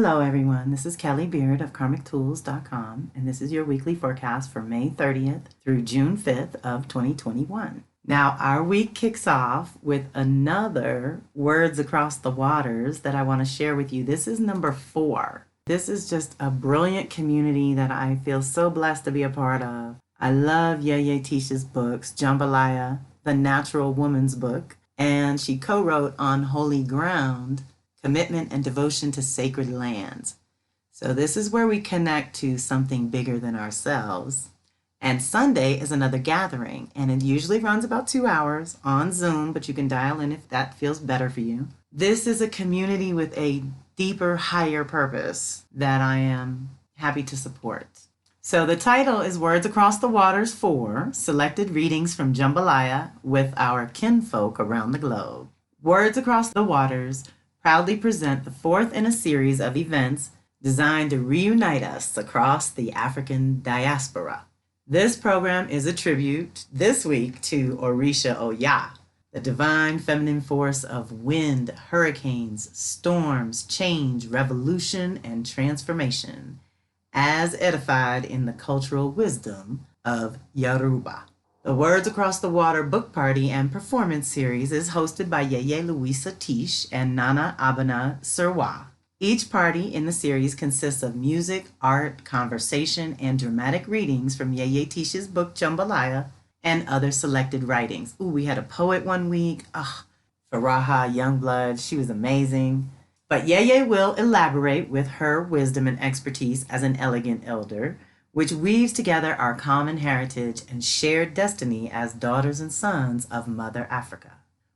Hello everyone, this is Kelly Beard of KarmicTools.com, and this is your weekly forecast for May 30th through June 5th of 2021. Now, our week kicks off with another Words Across the Waters that I want to share with you. This is number 4. This is just a brilliant community that I feel so blessed to be a part of. I love Yeye Tisha's books, Jambalaya, The Natural Woman's Book, and she co-wrote On Holy Ground, Commitment and Devotion to Sacred Lands. So this is where we connect to something bigger than ourselves. And Sunday is another gathering, and it usually runs about 2 hours on Zoom, but you can dial in if that feels better for you. This is a community with a deeper, higher purpose that I am happy to support. So the title is Words Across the Waters 4, Selected Readings from Jambalaya with Our Kinfolk Around the Globe. Words Across the Waters proudly present the 4th in a series of events designed to reunite us across the African diaspora. This program is a tribute this week to Orisha Oya, the divine feminine force of wind, hurricanes, storms, change, revolution, and transformation, as edified in the cultural wisdom of Yoruba. The Words Across the Water book party and performance series is hosted by Yeye Louisa Tish and Nana Abana Sirwa. Each party in the series consists of music, art, conversation, and dramatic readings from Yeye Tish's book Jambalaya and other selected writings. Ooh, we had a poet one week. Faraha Youngblood, she was amazing. But Yeye will elaborate with her wisdom and expertise as an elegant elder, which weaves together our common heritage and shared destiny as daughters and sons of Mother Africa.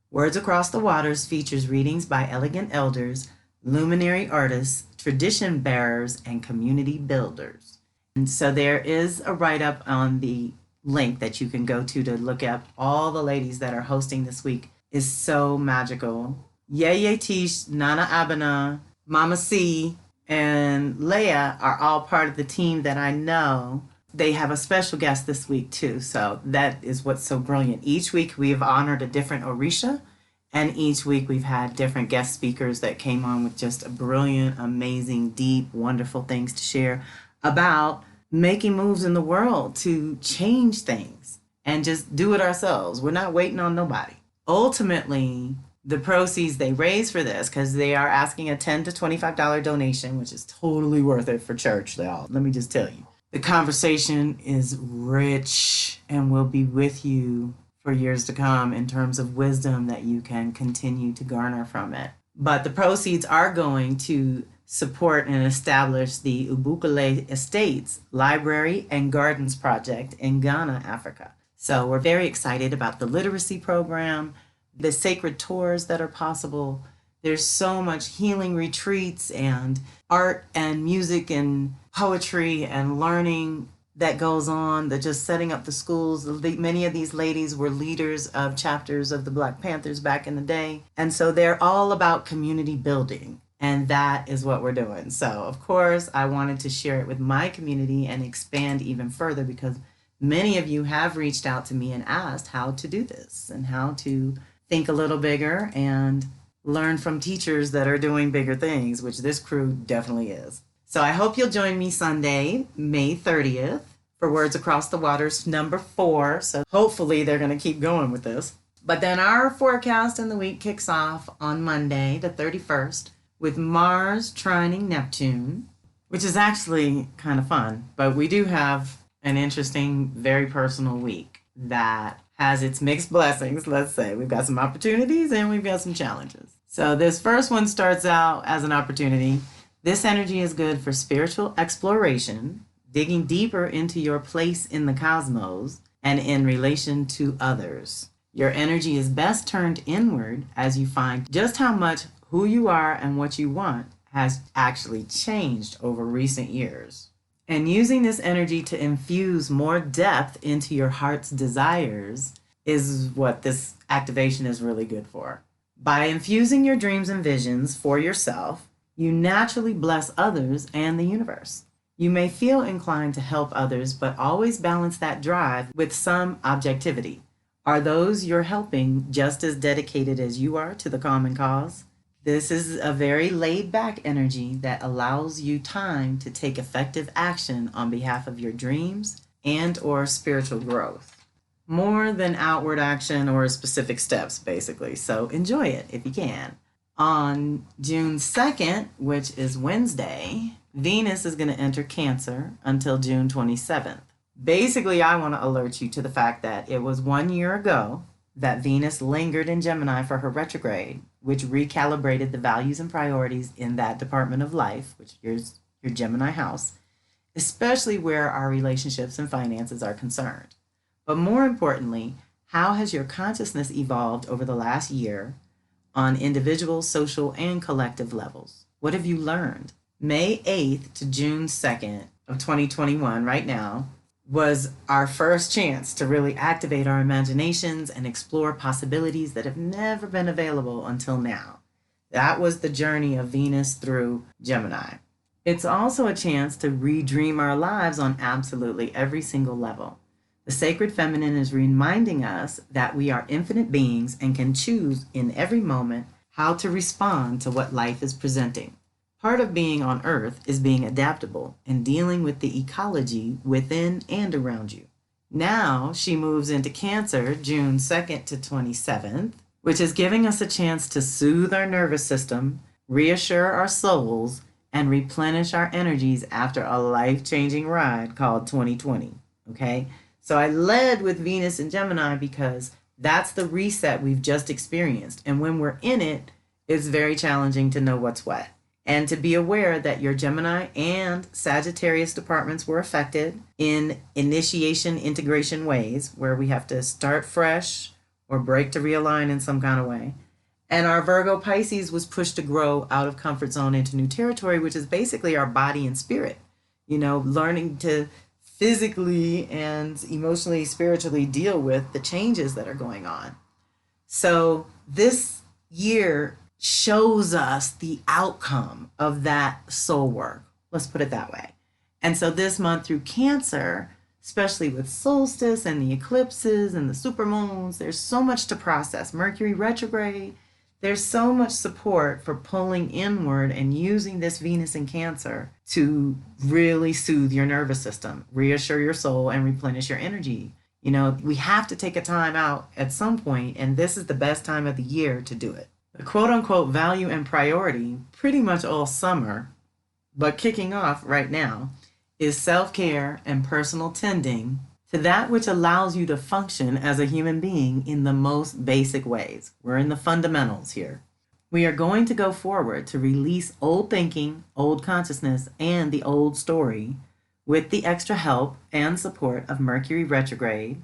Words Across the Waters features readings by elegant elders, luminary artists, tradition bearers, and community builders. And so there is a write-up on the link that you can go to look at all the ladies that are hosting this week. Is so magical. Yeye Tish, Nana Abana, Mama C, and Leia are all part of the team that I know. They have a special guest this week too, so that is what's so brilliant. Each week we have honored a different Orisha, and each week we've had different guest speakers that came on with just brilliant, amazing, deep, wonderful things to share about making moves in the world to change things and just do it ourselves. We're not waiting on nobody. Ultimately, the proceeds they raise for this, because they are asking a $10 to $25 donation, which is totally worth it for church, y'all. Let me just tell you. The conversation is rich and will be with you for years to come in terms of wisdom that you can continue to garner from it. But the proceeds are going to support and establish the Ubukale Estates Library and Gardens Project in Ghana, Africa. So we're very excited about the literacy program, the sacred tours that are possible. There's so much healing retreats and art and music and poetry and learning that goes on, that just setting up the schools. Many of these ladies were leaders of chapters of the Black Panthers back in the day. And so they're all about community building. And that is what we're doing. So, of course, I wanted to share it with my community and expand even further because many of you have reached out to me and asked how to do this and how to think a little bigger and learn from teachers that are doing bigger things, which this crew definitely is. So I hope you'll join me Sunday, May 30th, for Words Across the Waters number 4. So hopefully they're going to keep going with this. But then our forecast in the week kicks off on Monday, the 31st, with Mars trining Neptune, which is actually kind of fun. But we do have an interesting, very personal week that has its mixed blessings, let's say. We've got some opportunities and we've got some challenges. So this first one starts out as an opportunity. This energy is good for spiritual exploration, digging deeper into your place in the cosmos and in relation to others. Your energy is best turned inward as you find just how much who you are and what you want has actually changed over recent years. And using this energy to infuse more depth into your heart's desires is what this activation is really good for. By infusing your dreams and visions for yourself, you naturally bless others and the universe. You may feel inclined to help others, but always balance that drive with some objectivity. Are those you're helping just as dedicated as you are to the common cause? This is a very laid back energy that allows you time to take effective action on behalf of your dreams and or spiritual growth. More than outward action or specific steps, basically. So enjoy it if you can. On June 2nd, which is Wednesday, Venus is going to enter Cancer until June 27th. Basically, I want to alert you to the fact that it was 1 year ago that Venus lingered in Gemini for her retrograde, which recalibrated the values and priorities in that department of life, which is your Gemini house, especially where our relationships and finances are concerned. But more importantly, how has your consciousness evolved over the last year on individual, social, and collective levels? What have you learned? May 8th to June 2nd of 2021, right now, was our first chance to really activate our imaginations and explore possibilities that have never been available until now. That was the journey of Venus through Gemini. It's also a chance to redream our lives on absolutely every single level. The sacred feminine is reminding us that we are infinite beings and can choose in every moment how to respond to what life is presenting. Part of being on Earth is being adaptable and dealing with the ecology within and around you. Now she moves into Cancer June 2nd to 27th, which is giving us a chance to soothe our nervous system, reassure our souls, and replenish our energies after a life-changing ride called 2020. Okay? So I led with Venus and Gemini because that's the reset we've just experienced. And when we're in it, it's very challenging to know what's what. And to be aware that your Gemini and Sagittarius departments were affected in initiation integration ways, where we have to start fresh or break to realign in some kind of way. And our Virgo Pisces was pushed to grow out of comfort zone into new territory, which is basically our body and spirit. You know, learning to physically and emotionally, spiritually deal with the changes that are going on. So this year shows us the outcome of that soul work. Let's put it that way. And so this month through Cancer, especially with solstice and the eclipses and the supermoons, there's so much to process. Mercury retrograde, there's so much support for pulling inward and using this Venus in Cancer to really soothe your nervous system, reassure your soul, and replenish your energy. You know, we have to take a time out at some point, and this is the best time of the year to do it. The quote-unquote value and priority pretty much all summer, but kicking off right now, is self-care and personal tending to that which allows you to function as a human being in the most basic ways. We're in the fundamentals here. We are going to go forward to release old thinking, old consciousness, and the old story with the extra help and support of Mercury retrograde,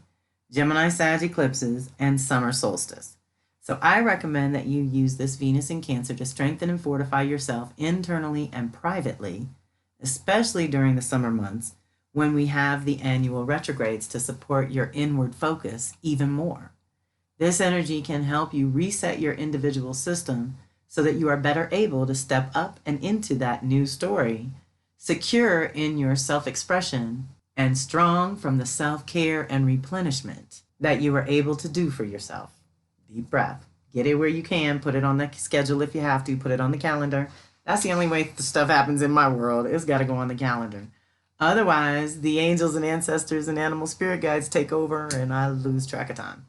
Gemini Sag eclipses, and summer solstice. So I recommend that you use this Venus in Cancer to strengthen and fortify yourself internally and privately, especially during the summer months when we have the annual retrogrades to support your inward focus even more. This energy can help you reset your individual system so that you are better able to step up and into that new story, secure in your self-expression, and strong from the self-care and replenishment that you are able to do for yourself. Deep breath. Get it where you can. Put it on the schedule if you have to. Put it on the calendar. That's the only way the stuff happens in my world. It's got to go on the calendar. Otherwise, the angels and ancestors and animal spirit guides take over and I lose track of time.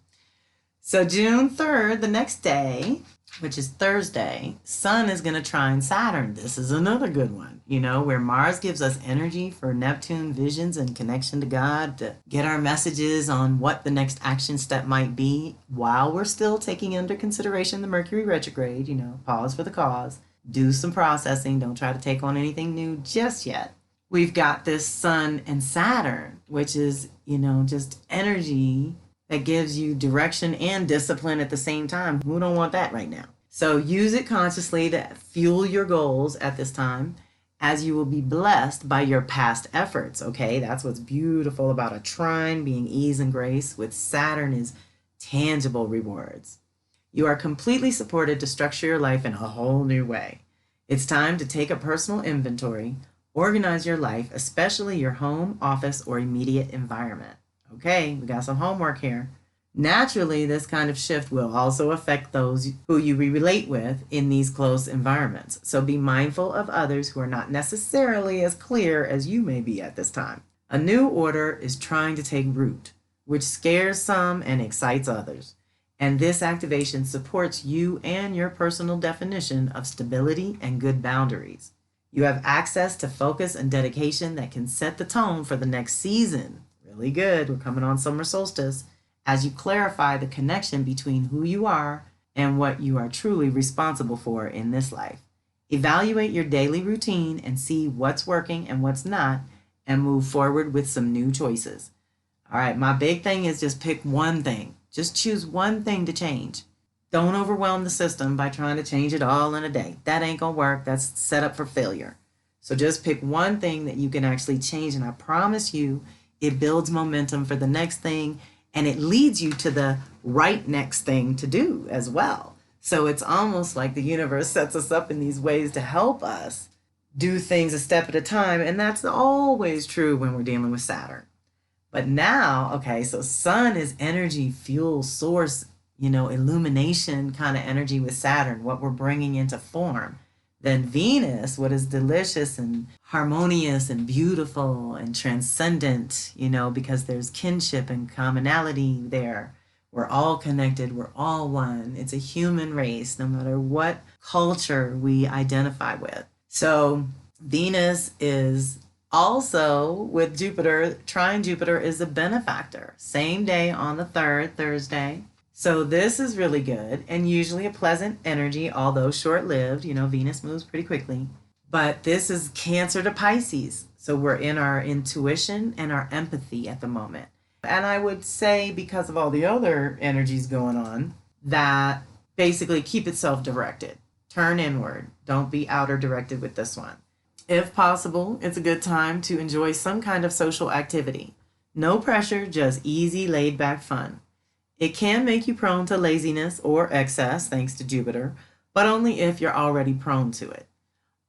So June 3rd, the next day, which is Thursday, Sun is going to trine Saturn. This is another good one, you know, where Mars gives us energy for Neptune visions and connection to God to get our messages on what the next action step might be while we're still taking under consideration the Mercury retrograde, you know, pause for the cause, do some processing, don't try to take on anything new just yet. We've got this Sun and Saturn, which is, you know, just energy that gives you direction and discipline at the same time. Who don't want that right now? So use it consciously to fuel your goals at this time, as you will be blessed by your past efforts, okay? That's what's beautiful about a trine being ease and grace with Saturn is tangible rewards. You are completely supported to structure your life in a whole new way. It's time to take a personal inventory, organize your life, especially your home, office, or immediate environment. Okay, we got some homework here. Naturally, this kind of shift will also affect those who you relate with in these close environments. So be mindful of others who are not necessarily as clear as you may be at this time. A new order is trying to take root, which scares some and excites others. And this activation supports you and your personal definition of stability and good boundaries. You have access to focus and dedication that can set the tone for the next season. Really good. We're coming on summer solstice. As you clarify the connection between who you are and what you are truly responsible for in this life. Evaluate your daily routine and see what's working and what's not, and move forward with some new choices. All right, my big thing is just pick one thing. Just choose one thing to change. Don't overwhelm the system by trying to change it all in a day. That ain't gonna work. That's set up for failure. So just pick one thing that you can actually change, and I promise you, it builds momentum for the next thing, and it leads you to the right next thing to do as well. So it's almost like the universe sets us up in these ways to help us do things a step at a time, and that's always true when we're dealing with Saturn. But now, okay, so sun is energy, fuel, source, illumination kind of energy with Saturn, what we're bringing into form. Then Venus, what is delicious and harmonious and beautiful and transcendent, because there's kinship and commonality there. We're all connected. We're all one. It's a human race, no matter what culture we identify with. So Venus is also with Jupiter. Trine Jupiter is a benefactor. Same day on the 3rd, Thursday. So this is really good and usually a pleasant energy, although short-lived. Venus moves pretty quickly. But this is Cancer to Pisces. So we're in our intuition and our empathy at the moment. And I would say, because of all the other energies going on, that basically keep it self-directed. Turn inward. Don't be outer directed with this one. If possible, it's a good time to enjoy some kind of social activity. No pressure, just easy, laid-back fun. It can make you prone to laziness or excess, thanks to Jupiter, but only if you're already prone to it.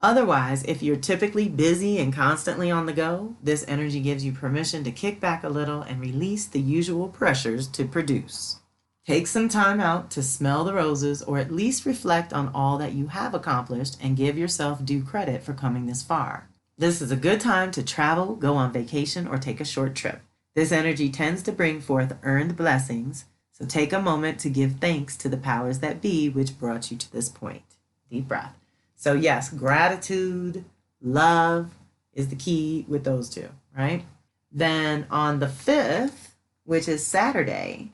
Otherwise, if you're typically busy and constantly on the go, this energy gives you permission to kick back a little and release the usual pressures to produce. Take some time out to smell the roses, or at least reflect on all that you have accomplished and give yourself due credit for coming this far. This is a good time to travel, go on vacation, or take a short trip. This energy tends to bring forth earned blessings, so take a moment to give thanks to the powers that be which brought you to this point. Deep breath. So yes, gratitude, love is the key with those two, right? Then on the 5th, which is Saturday,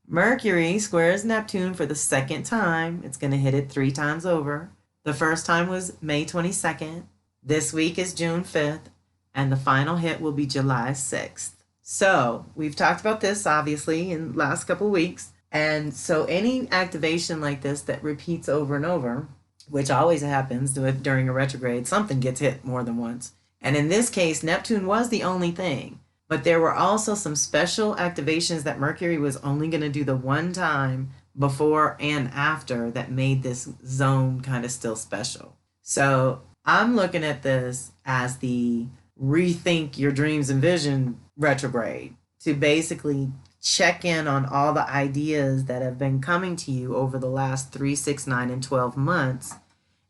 Mercury squares Neptune for the second time. It's going to hit it 3 times over. The first time was May 22nd. This week is June 5th, and the final hit will be July 6th. So we've talked about this, obviously, in the last couple of weeks. And so any activation like this that repeats over and over, which always happens during a retrograde, something gets hit more than once. And in this case, Neptune was the only thing. But there were also some special activations that Mercury was only going to do the one time before and after that made this zone kind of still special. So I'm looking at this as the rethink your dreams and vision retrograde, to basically check in on all the ideas that have been coming to you over the last 3, 6, 9, and 12 months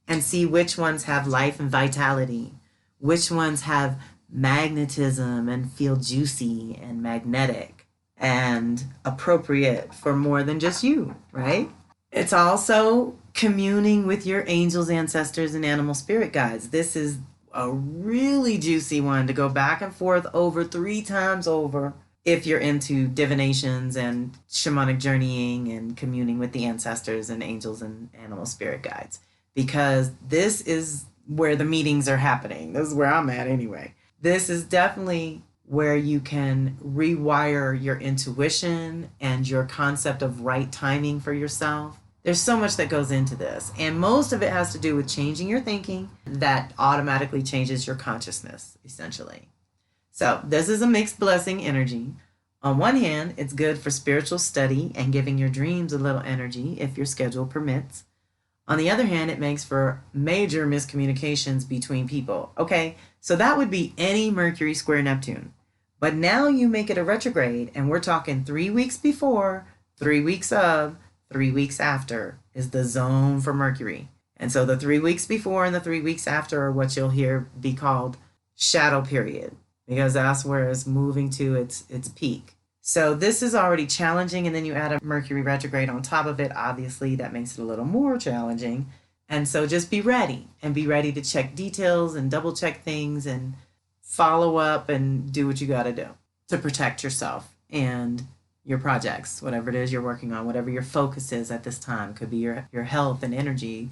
and see which ones have life and vitality, which ones have magnetism and feel juicy and magnetic and appropriate for more than just you, right? It's also communing with your angels, ancestors, and animal spirit guides. This is a really juicy one to go back and forth over 3 times over if you're into divinations and shamanic journeying and communing with the ancestors and angels and animal spirit guides, because this is where the meetings are happening. This is where I'm at anyway. This is definitely where you can rewire your intuition and your concept of right timing for yourself. There's so much that goes into this, and most of it has to do with changing your thinking that automatically changes your consciousness, essentially. So this is a mixed blessing energy. On one hand, it's good for spiritual study and giving your dreams a little energy if your schedule permits. On the other hand, it makes for major miscommunications between people. Okay, so that would be any Mercury square Neptune. But now you make it a retrograde, and we're talking 3 weeks before, 3 weeks of, 3 weeks after is the zone for Mercury. And so the 3 weeks before and the 3 weeks after are what you'll hear be called shadow period, because that's where it's moving to its peak. So this is already challenging, and then you add a Mercury retrograde on top of it. Obviously, that makes it a little more challenging. And so just be ready, and be ready to check details and double check things and follow up and do what you got to do to protect yourself and your projects, whatever it is you're working on, whatever your focus is at this time. Could be your health and energy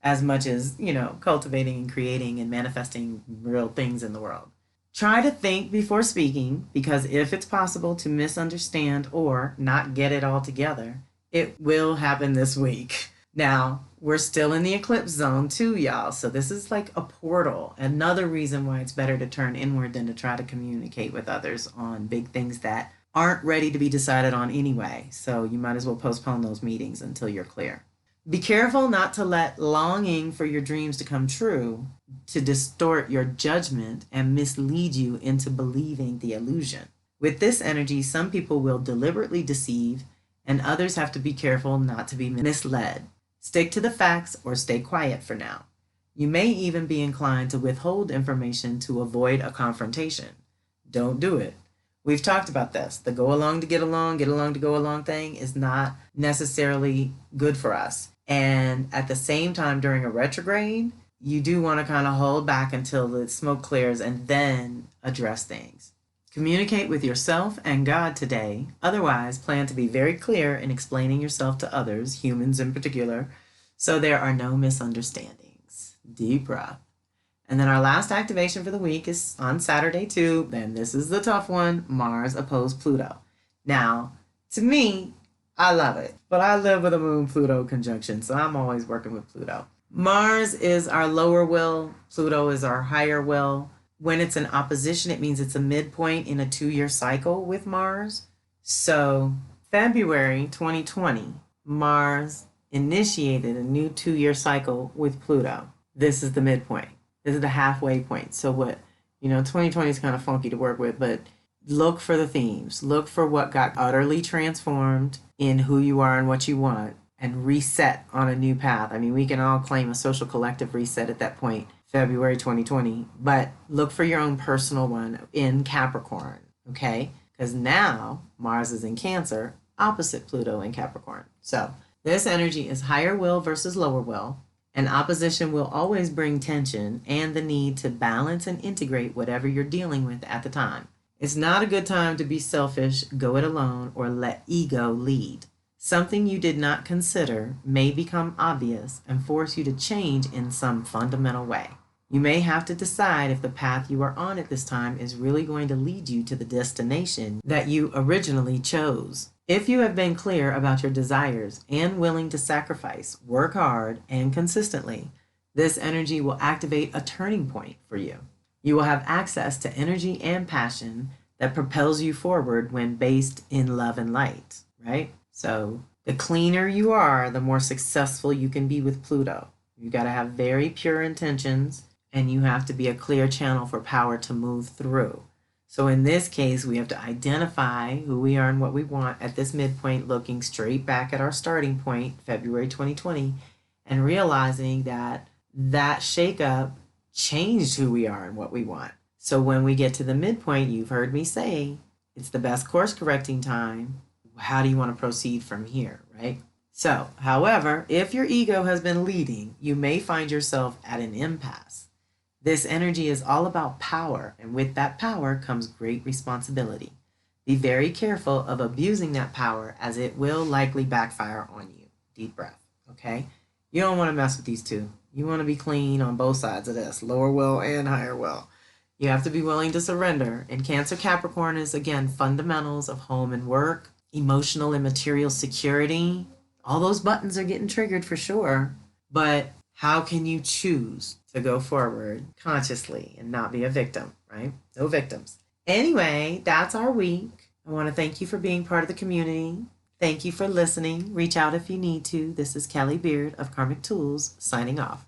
as much as, cultivating and creating and manifesting real things in the world. Try to think before speaking, because if it's possible to misunderstand or not get it all together, it will happen this week. Now, we're still in the eclipse zone too, y'all. So this is like a portal. Another reason why it's better to turn inward than to try to communicate with others on big things that aren't ready to be decided on anyway. So you might as well postpone those meetings until you're clear. Be careful not to let longing for your dreams to come true to distort your judgment and mislead you into believing the illusion. With this energy, some people will deliberately deceive, and others have to be careful not to be misled. Stick to the facts or stay quiet for now. You may even be inclined to withhold information to avoid a confrontation. Don't do it. We've talked about this. The go along to get along to go along thing is not necessarily good for us. And at the same time, during a retrograde, you do want to kind of hold back until the smoke clears and then address things. Communicate with yourself and God today. Otherwise, plan to be very clear in explaining yourself to others, humans in particular, so there are no misunderstandings. Deep breath. And then our last activation for the week is on Saturday too. Then this is the tough one. Mars opposed Pluto. Now, to me, I love it, but I live with a Moon-Pluto conjunction, so I'm always working with Pluto. Mars is our lower will. Pluto is our higher will. When it's in opposition, it means it's a midpoint in a 2-year cycle with Mars. So February 2020, Mars initiated a new 2-year cycle with Pluto. This is the midpoint. This is the halfway point. So 2020 is kind of funky to work with, but look for the themes. Look for what got utterly transformed in who you are and what you want, and reset on a new path. I mean, we can all claim a social collective reset at that point, February 2020, but look for your own personal one in Capricorn, okay? Because now Mars is in Cancer, opposite Pluto in Capricorn. So this energy is higher will versus lower will, and opposition will always bring tension and the need to balance and integrate whatever you're dealing with at the time. It's not a good time to be selfish, go it alone, or let ego lead. Something you did not consider may become obvious and force you to change in some fundamental way. You may have to decide if the path you are on at this time is really going to lead you to the destination that you originally chose. If you have been clear about your desires and willing to sacrifice, work hard, and consistently, this energy will activate a turning point for you. You will have access to energy and passion that propels you forward when based in love and light, right? So the cleaner you are, the more successful you can be with Pluto. You got to have very pure intentions, and you have to be a clear channel for power to move through. So in this case, we have to identify who we are and what we want at this midpoint, looking straight back at our starting point, February 2020, and realizing that shakeup changed who we are and what we want. So when we get to the midpoint, you've heard me say, it's the best course correcting time. How do you want to proceed from here, right? So, however, if your ego has been leading, you may find yourself at an impasse. This energy is all about power, and with that power comes great responsibility. Be very careful of abusing that power, as it will likely backfire on you. Deep breath, okay? You don't want to mess with these two. You want to be clean on both sides of this, lower will and higher will. You have to be willing to surrender. And Cancer Capricorn is, again, fundamentals of home and work, emotional and material security. All those buttons are getting triggered for sure. But how can you choose to go forward consciously and not be a victim, right? No victims. Anyway, that's our week. I want to thank you for being part of the community. Thank you for listening. Reach out if you need to. This is Kelly Beard of Karmic Tools signing off.